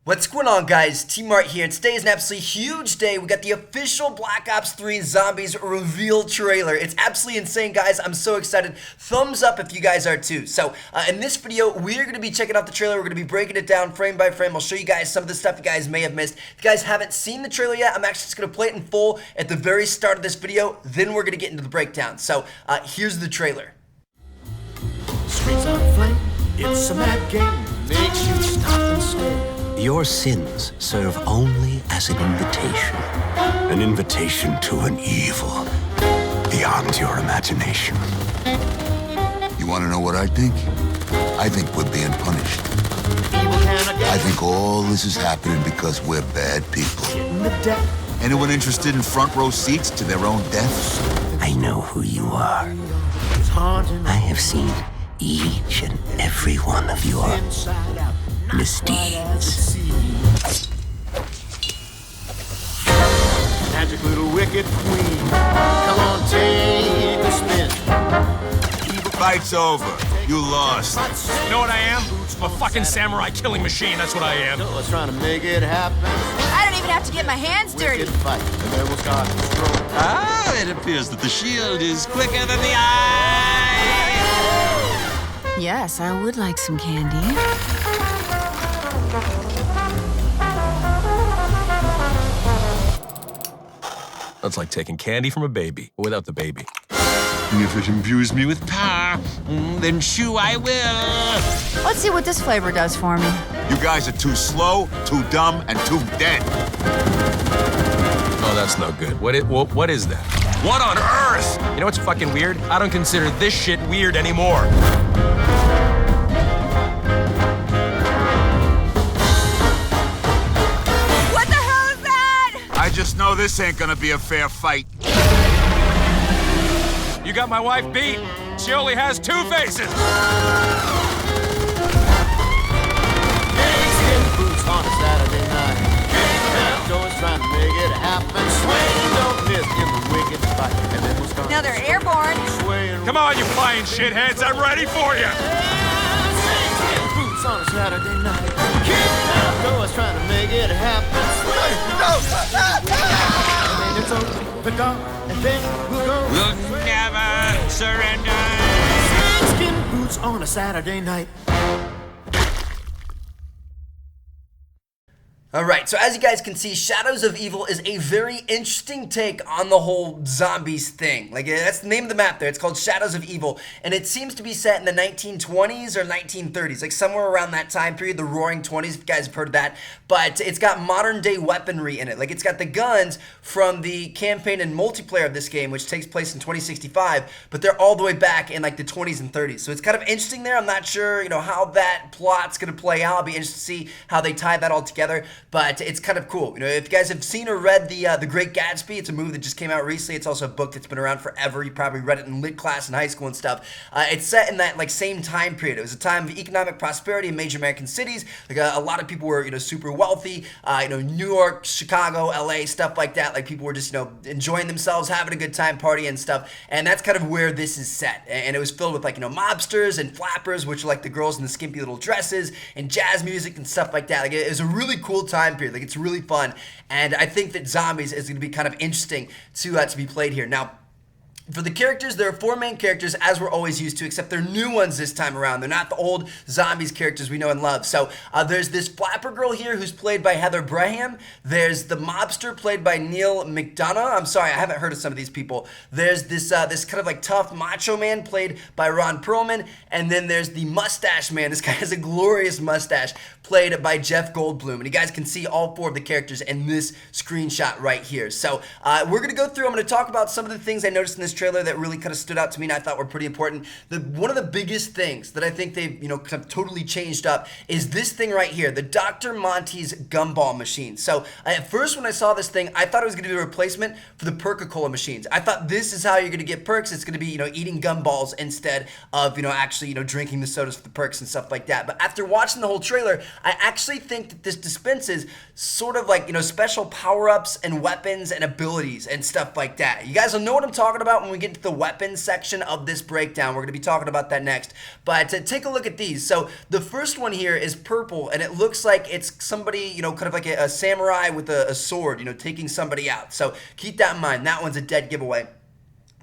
What's going on, guys? T-Mart here, and today is an absolutely huge day. We got the official Black Ops 3 Zombies reveal trailer. It's absolutely insane, guys. I'm so excited. Thumbs up if you guys are too. So, in this video, we're going to be checking out the trailer. We're going to be breaking it down frame by frame. I'll show you guys some of the stuff you guys may have missed. If you guys haven't seen the trailer yet, I'm actually just going to play it in full at the very start of this video. Then we're going to get into the breakdown. So, here's the trailer. Streets on flame, it's a mad game. Makes you stop and stare. Your sins serve only as an invitation to an evil beyond your imagination. You want to know what I think? I think we're being punished. I think all this is happening because we're bad people. Anyone interested in front row seats to their own deaths? I know who you are. I have seen each and every one of your misdeeds. Magic little wicked queen, come on, take a spin. Fight's over. You lost. You know what I am? I'm a fucking samurai killing machine, that's what I am. Let's try to make it happen. I don't even have to get my hands dirty. Wicked fight, and then we'll start to stroll. Ah, it appears that the shield is quicker than the eye. Yes, I would like some candy. That's like taking candy from a baby, without the baby. If it imbues me with power, then chew I will. Let's see what this flavor does for me. You guys are too slow, too dumb, and too dead. Oh, that's no good. What is that? What on earth? You know what's fucking weird? I don't consider this shit weird anymore. I just know this ain't gonna be a fair fight. You got my wife beat. She only has two faces. Skin boots on a Saturday night. Always trying to make it happen. Swing, don't miss in the wicked fight, and then we'll start. Now they're airborne. Come on, you flying shitheads, I'm ready for you. Skin boots on a Saturday night. Always trying to make it happen. And then it's over the door, and then we'll go. We'll never surrender. Skin boots on a Saturday night. Alright, so as you guys can see, Shadows of Evil is a very interesting take on the whole zombies thing. Like, that's the name of the map there. It's called Shadows of Evil, and it seems to be set in the 1920s or 1930s, like somewhere around that time period, the Roaring 20s, if you guys have heard of that. But it's got modern day weaponry in it. Like, it's got the guns from the campaign and multiplayer of this game, which takes place in 2065, but they're all the way back in like the 20s and 30s. So it's kind of interesting there. I'm not sure, how that plot's going to play out. I'll be interested to see how they tie that all together. But it's kind of cool. If you guys have seen or read The Great Gatsby, it's a movie that just came out recently. It's also a book that's been around forever. You probably read it in lit class in high school and stuff. It's set in that same time period. It was a time of economic prosperity in major American cities. Like a lot of people were super wealthy. New York, Chicago, LA, stuff like that. Like people were just enjoying themselves, having a good time, partying and stuff. And that's kind of where this is set. And it was filled with mobsters and flappers, which are like the girls in the skimpy little dresses, and jazz music and stuff like that. Like it was a really cool time period. Like it's really fun, and I think that zombies is going to be kind of interesting to be played here. Now, for the characters, there are 4 main characters, as we're always used to, except they're new ones this time around. They're not the old zombies characters we know and love. So there's this flapper girl here who's played by Heather Braham. There's the mobster played by Neil McDonough. I'm sorry, I haven't heard of some of these people. There's this this kind of tough macho man played by Ron Perlman. And then there's the mustache man. This guy has a glorious mustache played by Jeff Goldblum. And you guys can see all 4 of the characters in this screenshot right here. So we're going to go through. I'm going to talk about some of the things I noticed in this trailer that really kind of stood out to me and I thought were pretty important. One of the biggest things that I think they've kind of totally changed up is this thing right here, the Dr. Monty's Gumball machine. So at first when I saw this thing, I thought it was going to be a replacement for the Perca-Cola machines. I thought this is how you're going to get perks. It's going to be eating gumballs instead of actually drinking the sodas for the perks and stuff like that. But after watching the whole trailer, I actually think that this dispenses sort of special power-ups and weapons and abilities and stuff like that. You guys will know what I'm talking about when we get to the weapons section of this breakdown. We're going to be talking about that next. But take a look at these. So the first one here is purple, and it looks like it's somebody, you know, kind of like a samurai with a sword, you know, taking somebody out. So keep that in mind. That one's a dead giveaway.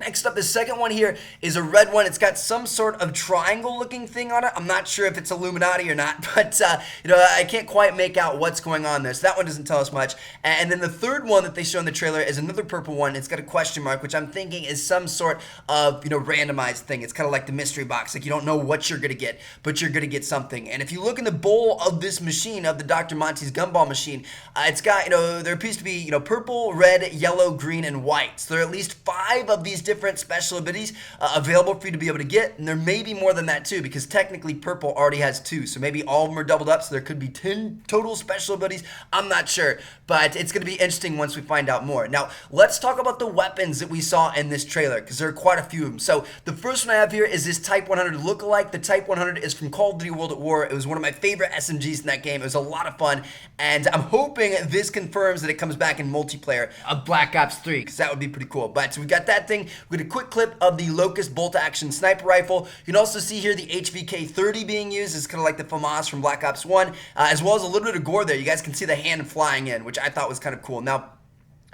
Next up, the second one here is a red one. It's got some sort of triangle-looking thing on it. I'm not sure if it's Illuminati or not, but, you know, I can't quite make out what's going on there. So that one doesn't tell us much. And then the third one that they show in the trailer is another purple one. It's got a question mark, which I'm thinking is some sort of, you know, randomized thing. It's kind of like the mystery box. Like, you don't know what you're going to get, but you're going to get something. And if you look in the bowl of this machine, of the Dr. Monty's Gumball machine, it's got, you know, there appears to be, you know, purple, red, yellow, green, and white. So there are at least 5 of these different special abilities available for you to be able to get, and there may be more than that too, because technically purple already has 2, so maybe all of them are doubled up, so there could be 10 total special abilities. I'm not sure, but it's going to be interesting once we find out more. Now let's talk about the weapons that we saw in this trailer, because there are quite a few of them. So the first one I have here is this Type 100 lookalike. The Type 100 is from Call of Duty World at War. It was one of my favorite SMGs in that game. It was a lot of fun, and I'm hoping this confirms that it comes back in multiplayer of Black Ops 3, because that would be pretty cool. But so we got that thing. We got a quick clip of the Locus bolt-action sniper rifle. You can also see here the HVK-30 being used. It's kind of like the FAMAS from Black Ops 1, as well as a little bit of gore there. You guys can see the hand flying in, which I thought was kind of cool. Now,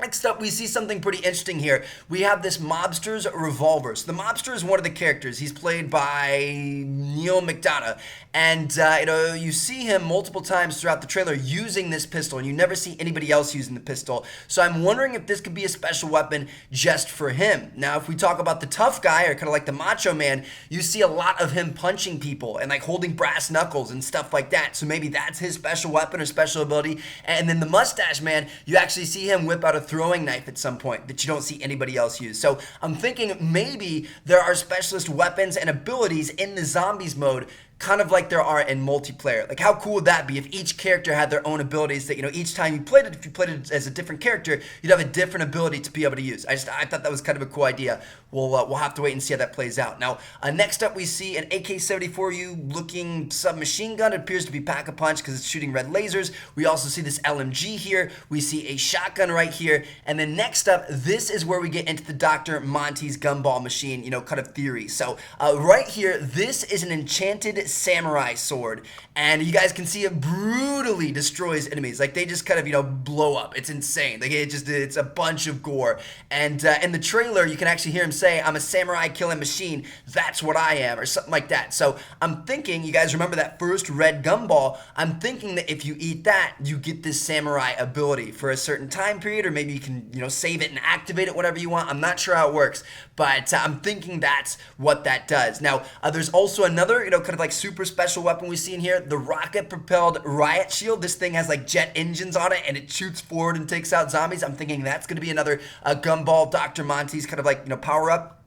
next up, we see something pretty interesting here. We have this Mobsters Revolvers. The Mobster is one of the characters. He's played by Neil McDonough. And, you know, you see him multiple times throughout the trailer using this pistol, and you never see anybody else using the pistol. So I'm wondering if this could be a special weapon just for him. Now, if we talk about the tough guy, or kind of like the Macho Man, you see a lot of him punching people and, like, holding brass knuckles and stuff like that. So maybe that's his special weapon or special ability. And then the Mustache Man, you actually see him whip out a throwing knife at some point that you don't see anybody else use. So I'm thinking maybe there are specialist weapons and abilities in the zombies mode, kind of like there are in multiplayer. Like, how cool would that be if each character had their own abilities that, you know, each time you played it, if you played it as a different character, you'd have a different ability to be able to use. I thought that was kind of a cool idea. We'll have to wait and see how that plays out. Now, next up we see an AK-74U looking submachine gun. It appears to be Pack-a-Punch because it's shooting red lasers. We also see this LMG here. We see a shotgun right here. And then next up, this is where we get into the Dr. Monty's Gumball machine, you know, kind of theory. So right here, this is an enchanted samurai sword, and you guys can see it brutally destroys enemies. Like, they just kind of, you know, blow up. It's insane. Like, it's a bunch of gore. And in the trailer, you can actually hear him say, "I'm a samurai killing machine. That's what I am," or something like that. So I'm thinking, you guys remember that first red gumball? I'm thinking that if you eat that, you get this samurai ability for a certain time period, or maybe you can, you know, save it and activate it, whatever you want. I'm not sure how it works, but I'm thinking that's what that does. Now, there's also another, you know, kind of like super special weapon we see in here, the Rocket-Propelled Riot shield. This thing has like jet engines on it, and it shoots forward and takes out zombies. I'm thinking that's going to be another Gumball Dr. Monty's kind of like, you know, power up.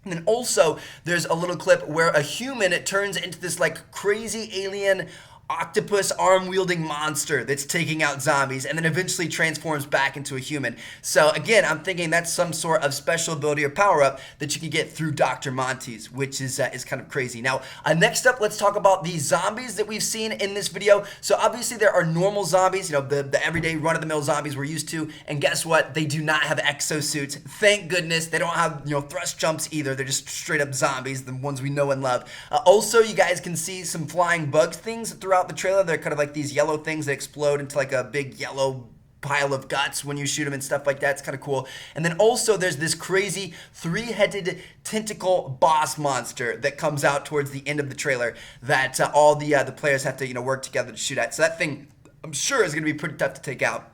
And then also, there's a little clip where a human, it turns into this like crazy alien octopus arm-wielding monster that's taking out zombies and then eventually transforms back into a human. So again, I'm thinking that's some sort of special ability or power-up that you can get through Dr. Monty's, which is kind of crazy. Now, next up, let's talk about the zombies that we've seen in this video. So obviously there are normal zombies, you know, the everyday run-of-the-mill zombies we're used to, and guess what? They do not have exosuits. Thank goodness. They don't have, you know, thrust jumps either. They're just straight-up zombies, the ones we know and love. Also, you guys can see some flying bug things throughout the trailer. They're kind of like these yellow things that explode into like a big yellow pile of guts when you shoot them and stuff like that. It's kind of cool. And then also there's this crazy 3-headed tentacle boss monster that comes out towards the end of the trailer that all the players have to, you know, work together to shoot at. So that thing, I'm sure, is going to be pretty tough to take out.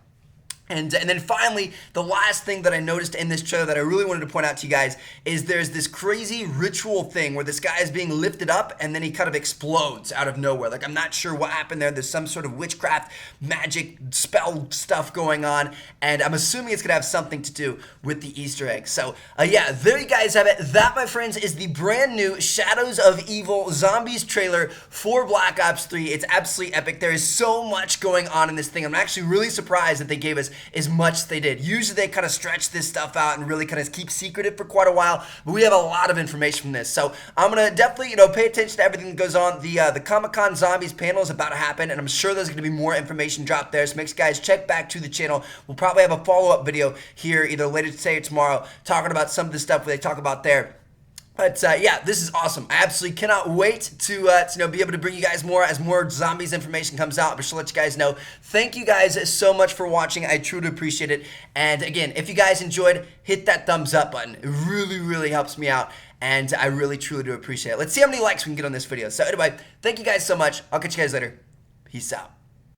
And then finally, the last thing that I noticed in this trailer that I really wanted to point out to you guys is there's this crazy ritual thing where this guy is being lifted up and then he kind of explodes out of nowhere. Like, I'm not sure what happened there. There's some sort of witchcraft, magic, spell stuff going on, and I'm assuming it's going to have something to do with the Easter egg. So, yeah, there you guys have it. That, my friends, is the brand new Shadows of Evil Zombies trailer for Black Ops 3. It's absolutely epic. There is so much going on in this thing. I'm actually really surprised that they gave us as much as they did. Usually they kind of stretch this stuff out and really kind of keep secretive for quite a while, but we have a lot of information from this. So I'm going to definitely, pay attention to everything that goes on. The Comic-Con Zombies panel is about to happen, and I'm sure there's going to be more information dropped there. So make sure you guys check back to the channel. We'll probably have a follow-up video here either later today or tomorrow talking about some of the stuff they talk about there. But yeah, this is awesome. I absolutely cannot wait to be able to bring you guys more as more zombies information comes out. But to let you guys know, thank you guys so much for watching. I truly appreciate it. And again, if you guys enjoyed, hit that thumbs up button. It really, really helps me out. And I really, truly do appreciate it. Let's see how many likes we can get on this video. So anyway, thank you guys so much. I'll catch you guys later. Peace out.